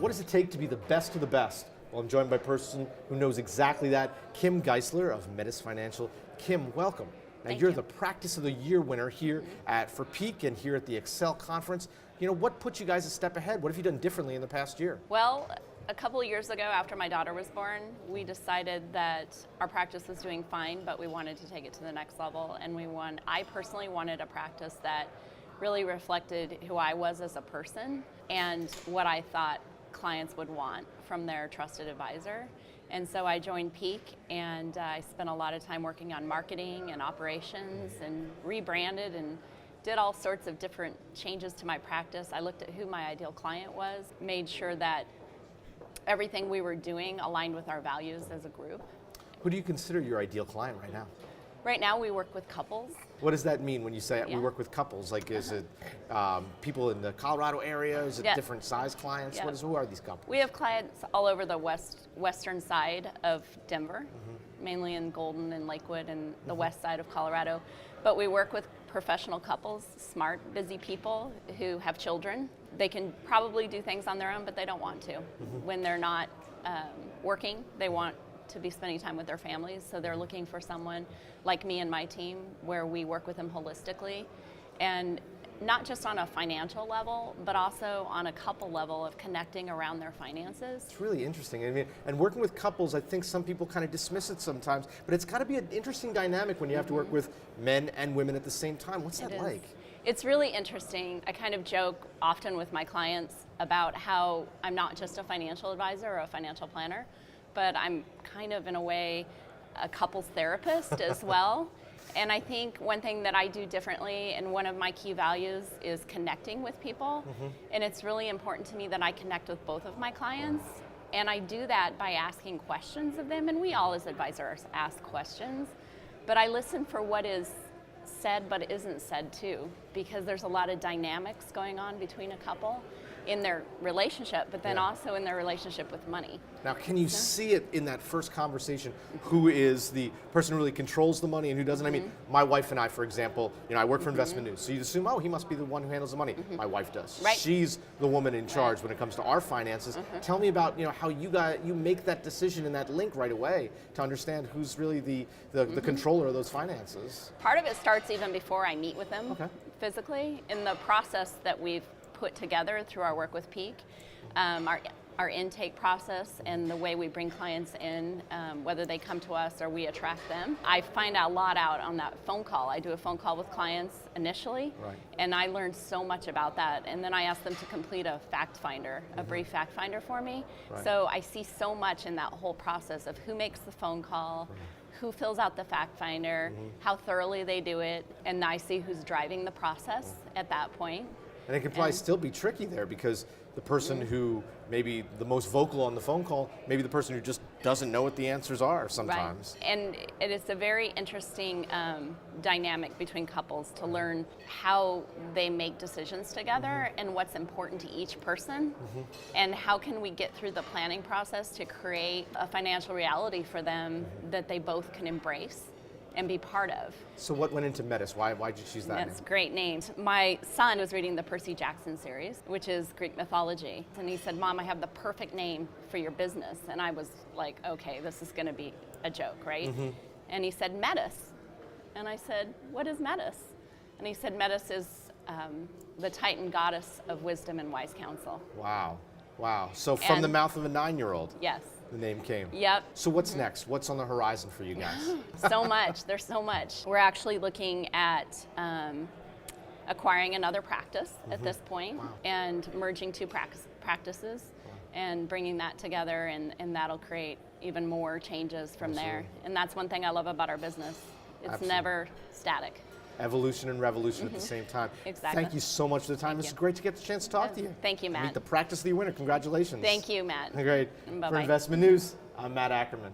What does it take to be the best of the best? Well, I'm joined by a person who knows exactly that, Kim Gieseler of Metis Financial. Kim, welcome. Now, you're the Practice of the Year winner here for Peak and here at the Excel Conference. You know, what put you guys a step ahead? What have you done differently in the past year? Well, a couple of years ago, after my daughter was born, we decided that our practice was doing fine, but we wanted to take it to the next level. And I personally wanted a practice that really reflected who I was as a person and what I thought clients would want from their trusted advisor. And so I joined Peak, and I spent a lot of time working on marketing and operations and rebranded and did all sorts of different changes to my practice. I looked at who my ideal client was, made sure that everything we were doing aligned with our values as a group. Who do you consider your ideal client right now? Right now we work with couples. What does that mean when you say we work with couples? Like, is it people in the Colorado area? Is it different size clients? Who are these couples? We have clients all over the western side of Denver, mainly in Golden and Lakewood and the west side of Colorado. But we work with professional couples, smart, busy people who have children. They can probably do things on their own, but they don't want to. When they're not working, they want to be spending time with their families, so they're looking for someone like me and my team where we work with them holistically, and not just on a financial level, but also on a couple level of connecting around their finances. It's really interesting. I mean, and working with couples, I think some people kind of dismiss it sometimes, but it's got to be an interesting dynamic when you have to work with men and women at the same time. What's that like? It's really interesting. I kind of joke often with my clients about how I'm not just a financial advisor or a financial planner, but I'm kind of, in a way, a couples therapist as well. And I think one thing that I do differently, and one of my key values, is connecting with people. And it's really important to me that I connect with both of my clients. And I do that by asking questions of them, and we all as advisors ask questions. But I listen for what is said but isn't said too, because there's a lot of dynamics going on between a couple in their relationship, but then also in their relationship with money. Now, can you see it in that first conversation, who is the person who really controls the money and who doesn't? I mean, my wife and I, for example, I work for Investment News, so you assume, oh, he must be the one who handles the money. My wife does. She's the woman in charge when it comes to our finances. Tell me about how you make that decision and that link right away to understand who's really the controller of those finances. Part of it starts even before I meet with them physically. In the process that we've put together through our work with Peak, our intake process and the way we bring clients in, whether they come to us or we attract them. I find a lot out on that phone call. I do a phone call with clients initially, and I learned so much about that. And then I ask them to complete a fact finder, a brief fact finder for me. So I see so much in that whole process of who makes the phone call, who fills out the fact finder, how thoroughly they do it, and I see who's driving the process at that point. And it can probably still be tricky there, because the person who may be the most vocal on the phone call, maybe the person who just doesn't know what the answers are sometimes. And it is a very interesting dynamic between couples to learn how they make decisions together and what's important to each person, and how can we get through the planning process to create a financial reality for them that they both can embrace and be part of. So what went into Metis? Why did you choose that name? That's a great name. My son was reading the Percy Jackson series, which is Greek mythology. And he said, "Mom, I have the perfect name for your business." And I was like, okay, this is gonna be a joke, right? And he said, "Metis." And I said, "What is Metis?" And he said, "Metis is the Titan goddess of wisdom and wise counsel." Wow, wow. So from the mouth of a 9-year-old. Yes. The name came. Yep. So what's next? What's on the horizon for you guys? So much. There's so much. We're actually looking at acquiring another practice at this point, and merging two practices and bringing that together, and that'll create even more changes from there. And that's one thing I love about our business. It's never static. Evolution and revolution at the same time. Exactly. Thank you so much for the time. This is great to get the chance to talk to you. Thank you, Matt. Meet the Practice of the Year winner. Congratulations. Thank you, Matt. Great. Bye-bye. For Investment News, I'm Matt Ackerman.